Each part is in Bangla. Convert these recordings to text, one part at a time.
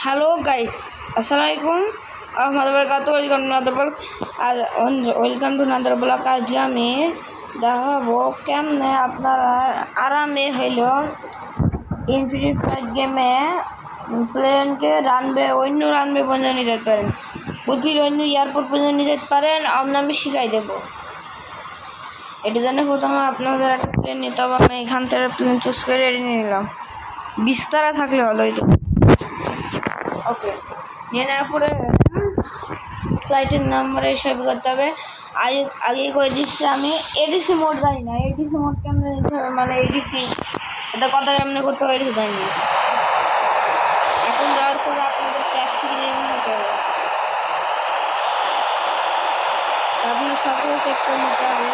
হ্যালো গাইস, আসসালামু আলাইকুম ওয়েলকাম টু নাদার ব্লগ। আজকে আমি দেখাবো কেমনে আপনারা আরামে হইল ইনফিনিটি ফাইট গেমে প্লেনকে অন্য রানবে পর্যন্ত নিয়ে যেতে পারেন, অন্য এয়ারপোর্ট পর্যন্ত নিয়ে যেতে পারেন। আমি শিখাই দেবো। এটির জন্য প্রথমে আপনাদের একটা প্লেন নিতে হবে। আমি এখান থেকে প্লেন চুজ করে রেডি নিয়ে নিলাম। বিস্তারা থাকলে ভালো হইতো। ওকে, নিয়ে নেওয়ার পরে ফ্লাইটের নাম্বার এসব করতে হবে। আগে করে দিচ্ছি আমি এডিসি মোড জানি না। এডিসি মোড কেমনে নিতে হবে, মানে এডিসি এটা কথা কেমনে করতে হবে এডিসি জানি না। এখন যাওয়ার পরে আপনাদের ট্যাক্সি কিনে নিতে হবে। আপনার সকলে চেক করে নিতে হবে।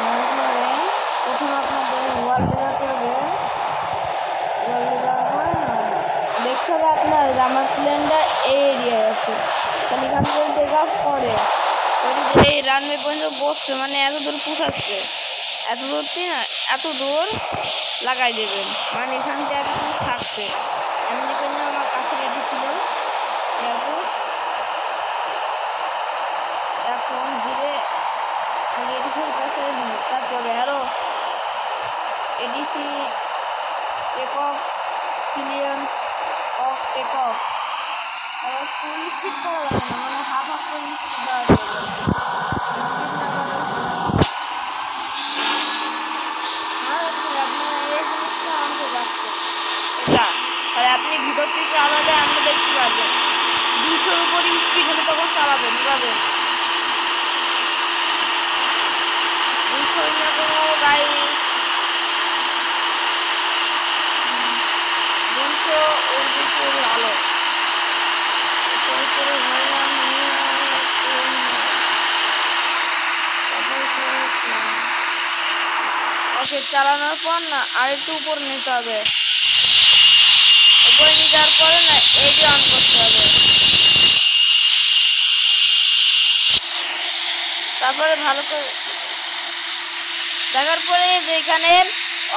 নেওয়ার পরে প্রথমে আপনাদের ওয়ার্ল্ডে যেতে হবে। ওয়ার্ল্ডে যাওয়ার পরে দেখতে হবে আপনার আমার প্লেনটা এই এরিয়ায় আছে। তাহলে এখান থেকে টেক অফ করে এই রানওয়ে পর্যন্ত বসছে, মানে এত দূর পুষাচ্ছে, এত দূর না এত দূর লাগাই দেবেন, মানে এখান থেকে একদম থাকছে। এমনি করে আমার কাছে রেডি ছিল এয়ারপোর্ট। এখন ধীরে আমি এডিসির কাছে থাকতে হবে। আরও ADC take off, clearance of take off. আর ফুল স্পিড করা যাবে না, মানে হাফ করে স্পিড দেওয়া যাবে। আর আপনি ভিতর থেকে চালালে আপনি দেখতে পাবেন 200-র উপরে স্পিড হলে তখন চালাবেন, পাবেন 200 না কোনো গাড়ি 200 ভালো। ওকে, চালানোর পর না আর একটু উপর নিতে হবে। উপরে নিয়ে যাওয়ার পরে না এডি অন করতে হবে। তারপরে ভালো করে দেখার পরে যেখানে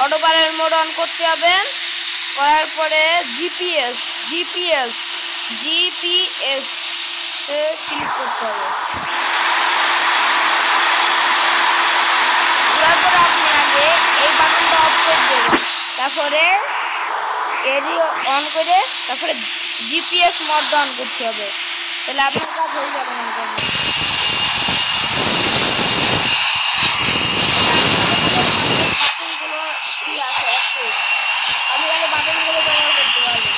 অটো পাইলট মোড অন করতে হবে। করার পরে জিপিএস সে ক্লিক করতে হবে। তারপরে আপনি আগে এই বাটনটা অফ করে দেবেন। তারপরে এডি অন করে তারপরে জিপিএস মোড অন করতে হবে। তাহলে আপনার কাজ হয়ে যাবে। আমি আগে বাটনগুলো ব্যবহার করতে পারবো।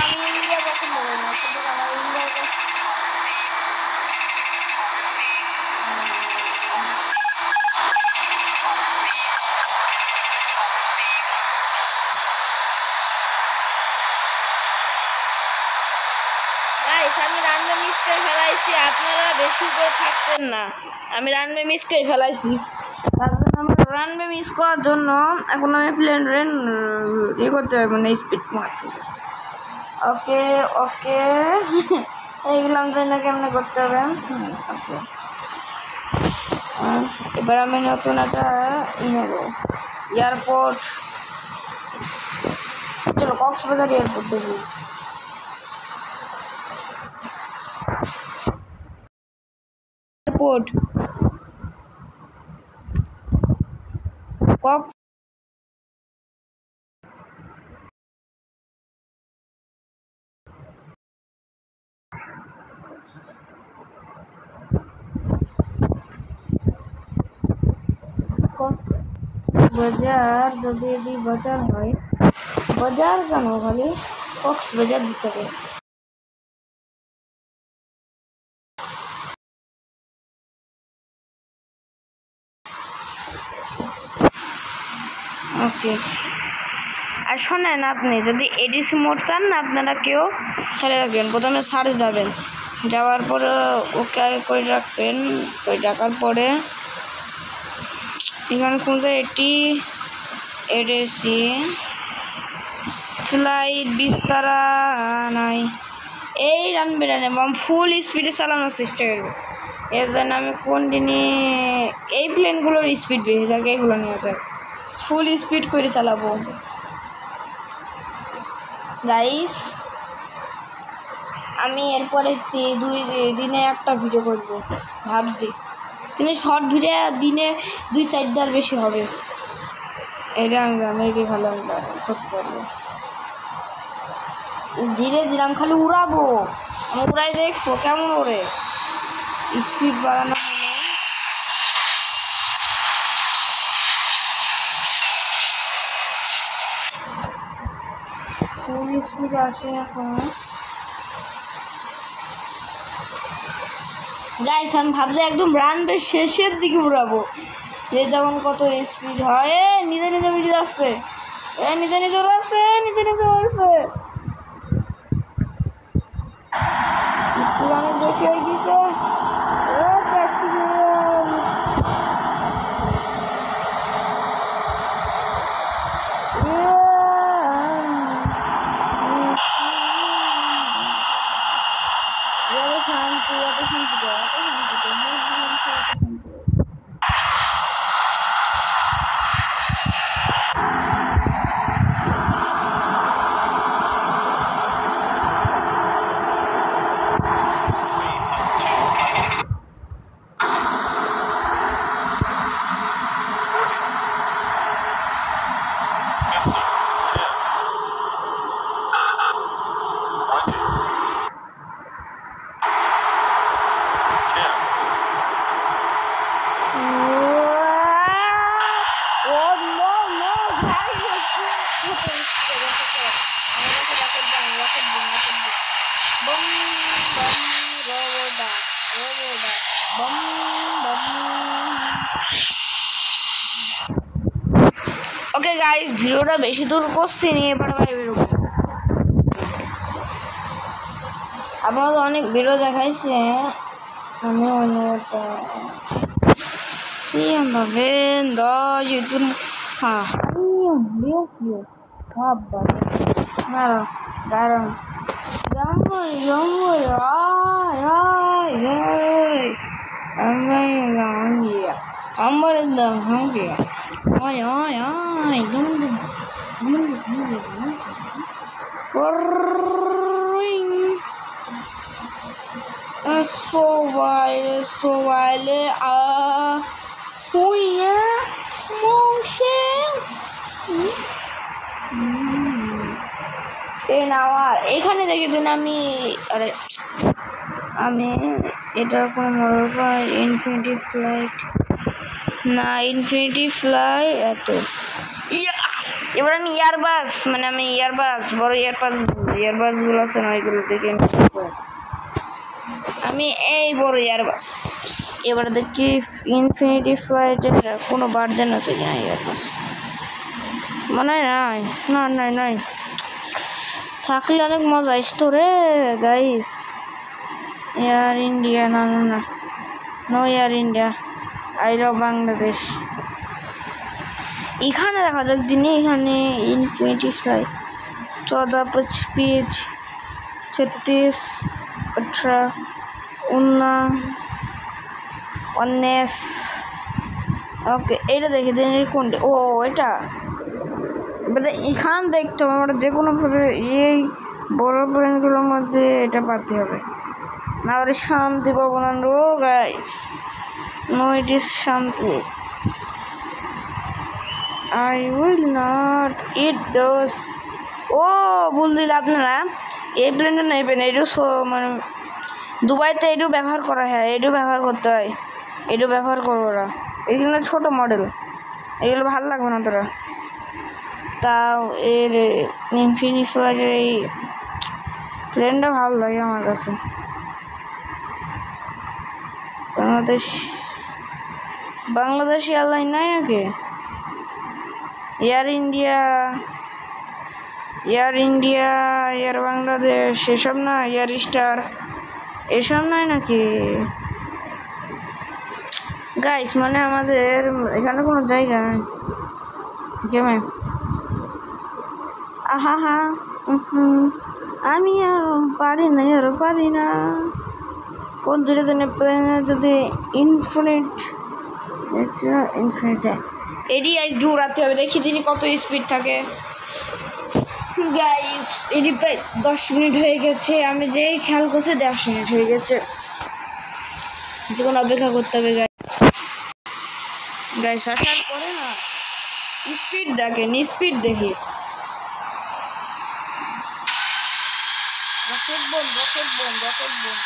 আমি ইন্ডিয়া পছন্দ করি না, কিন্তু আমার ইন্ডিয়ার আমি রানওয়ে মিস করে ফেলাইছি। আপনারা বেশি করে থাকতেন না, আমি রানওয়ে মিস করে ফেলাইছি। তার জন্য আমার রানওয়ে মিস করার জন্য এখন আমি প্লেন করতে হবে, মানে স্পিড মারতে। ওকে এইগুলাম জানি না কেমনে করতে হবে। ওকে, এবার আমি নতুন একটা নেব এয়ারপোর্ট। চলো কক্সবাজার এয়ারপোর্ট দেখি। এয়ারপোর্ট বাজার, যদি এটি বাজার হয়, বাজার কেন খালি কক্সবাজার দিতে হবে। ওকে, আর শোনেন, আপনি যদি এডিসি মোড চান না আপনারা কেউ, তাহলে রাখবেন। প্রথমে সার্চ যাবেন, যাওয়ার পরে ওকে করে রাখবেন। করে রাখার পরে এখানে কোন যায় এটি এডিসি ফ্লাইট বিস্তারা নাই, এই রানবে ফুল স্পিডে চালানোর চেষ্টা করবো। এর জন্য আমি এই প্লেনগুলোর স্পিড বেশি থাকে, এগুলো নিয়ে যায় ফুল স্পিড করে চালাবো। গাইস আমি এরপরে 2 দিনে একটা ভিডিও করব ভাবছি, কিন্তু শর্ট ভিডিও দিনে 2-4 বেশি হবে, এটা আমি জানি, এটা ভালো আমি করতে পারবো। ধীরে ধীরে আমি খালি উড়াবো, আমি উড়াই দেখবো কেমন ওরে। স্পিড বাড়ানো হলো, ফুল স্পিড আসে এখন। গাইস আমি ভাবছি একদম রানবে শেষের দিকে উড়াবো, যে যেমন কত স্পিড হয়। নিজে নিজে উড়ে যাচ্ছে, নিজে নিজে উড়াচ্ছে, নিজে নিজে উড়ছে, অনেক বেশি হয়ে গেছে। ওকে গাইস ভিডিওটা বেশি দূর করছি নি, এবার আপনারা তো অনেক ভিডিও দেখাইছে, আমি অন্যটা YouTube so while এখানে দেখে দিন আমি, আরে আমি এটার কোনো মডেল পাই ইনফিনিটি ফ্লাইট না, ইনফিনিটি ফ্লাই এত। এবার আমি ইয়ারবাস, মানে আমি ইয়ারবাস, বড় ইয়ারবাসগুলো আছে না, এগুলো দেখে আমি এই বড় ইয়ারবাস। এবার দেখি ইনফিনিটি ফ্লাইটের কোনো ভার্জন আছে কিনা ইয়ারবাস, মনে হয় নাই, না নাই নাই, থাকলে অনেক মজা আসতো রে গাইস। এয়ার ইন্ডিয়া, না না না, no Air India, I love Bangladesh. এখানে দেখা যাক দিনে, এখানে ইনফিনিটি ফ্লাইট 14, 25, 36, 18, 19। ওকে এটা দেখে দিন কোনটা, ও এটা এখান দেখতে হবে, আমরা যে কোনোভাবে এই বড় প্লেনগুলোর মধ্যে এটা পাতে হবে, না হলে শান্তি পাবো না গাইস। নো ইট ইজ শান্তি, I will not eat those. ও ভুল দিলে আপনারা, এই প্লেনটা নেবেন, এটাও মানে দুবাইতে এটাও ব্যবহার করা হয়, এটাও ব্যবহার করতে হয়, এটাও ব্যবহার করবো ওরা। এগুলো ছোটো মডেল, এগুলো ভালো লাগবে না তোরা। তাও এর ইনফিনিটি ফ্লাইটের এই প্লেনটা ভালো লাগে আমার কাছে। বাংলাদেশ এয়ারলাইন নাই নাকি? এয়ার ইন্ডিয়া, এয়ার বাংলাদেশ, এসব না, এয়ার স্টার, এসব নয় নাকি গাইস? মানে আমাদের এখানে কোনো জায়গা নেই গেমে। আহা হা, আমি আর পারি না, কোন দূরে জন্য প্লেনে যদি ইনফিনিট এডি আইসকে উড়াতে হবে, দেখি তিনি কত স্পিড থাকে। গাইস এটি প্রায় 10 মিনিট হয়ে গেছে, আমি যেই খেয়াল করছি 10 মিনিট হয়ে গেছে, কিছুক্ষণ অপেক্ষা করতে হবে। গাইস আসার পরে না স্পিড দেখেন, স্পিড দেখি rocket bomb rocket bomb rocket bomb.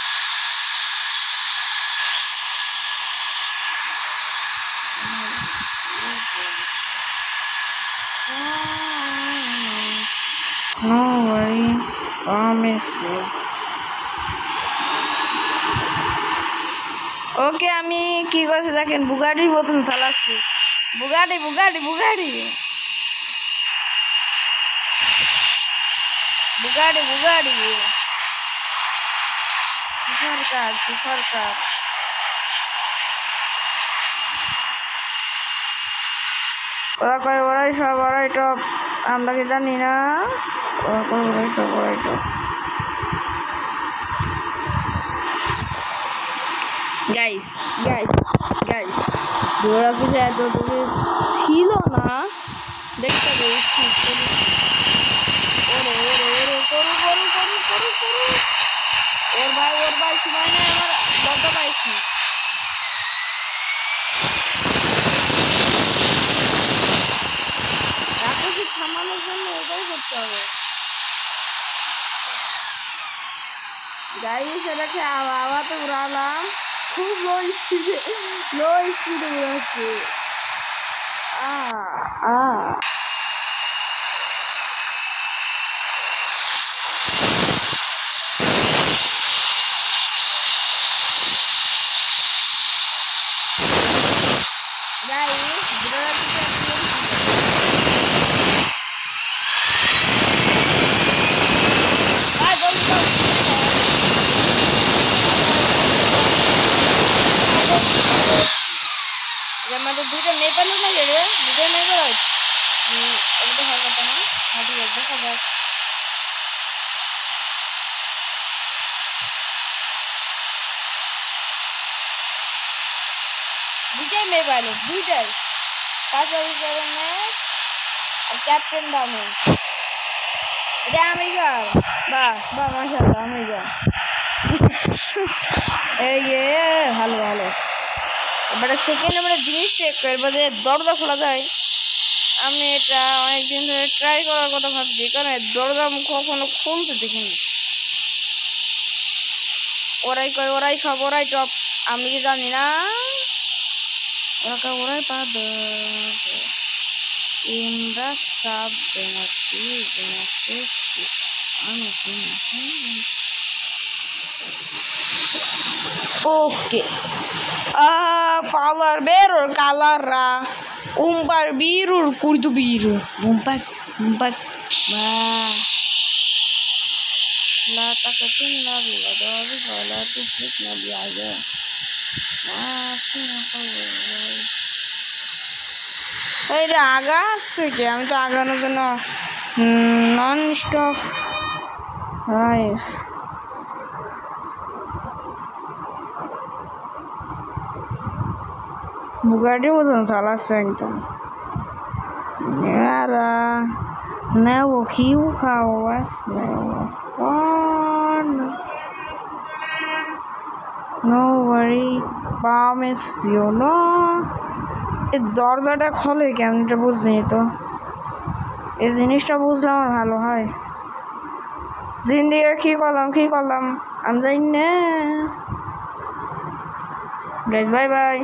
No worry, promise you. Okay আমি কি করছি দেখেন, বুগাটির বোতল চালাচ্ছি, Bugatti Bugatti Bugatti Bugatti Bugatti সরকার সরকার। ওরা কয় ওরাই সব, ওরাই টপ, আমরা কি জানি না? ওরা কয় ওরাই সব, ওরাই টপ। গাইস গাইস গাইস ওরা কিছু এত ছিল না, দেখতে পেয়েছি। ওরে ওরে ওরে করু করু করু করু করু, ওর ভাই সময় নেই, আমার দরজা পাইছি। রাক্ষসী থামানোর জন্য এটাই করতে হবে গাইস। এটাকে আওয়াতে উড়ালাম, খুব লো স্পিডে উড়াচ্ছে। আমাদের দুটো নেপাল না গেলে দুটো নেপাল এটা হওয়ার কথা না, হাঁটি দেখা যাক। দুটাই মেয়ে পাইলট, দুইটাই পাঁচবার আর ক্যাপ্টেন দামে। এটা আমেরিকার, বাহ বাহ মাশাআল্লাহ আমেরিকা। এই ভালো ভালো। এবারে সেকেন্ড আমরা জিনিস চেক করবো যে দরজা খোলা যায়। আমি এটা অনেকদিন ধরে ট্রাই করার কথা ভাবছি, কারণ দরজা কখনো খুলতে দেখিনি। ওরাই কয় ওরাই সব, ওরাই টপ, আমি কি জানি না? ওরাই পাবে ইমরা সাব বেনাচ্ছি আমি oke color biru color umpar biru kurdu biru umpat wah la takatin nabi adawi wala tuflik nabi aja masih apa এটা আগা আসছে কি? আমি তো আগানোর জন্য নন স্টপ রাইস বুগাটির মতন চালাচ্ছে একদম। Yara, never kill hours, never fun. No worry, promise you know. এই দরজাটা খোলে কেমন এটা বুঝিনি তো, এই জিনিসটা বুঝলে আমার ভালো হয়। জিন্দিগি কি করলাম আমি জানি না। Guys bye bye.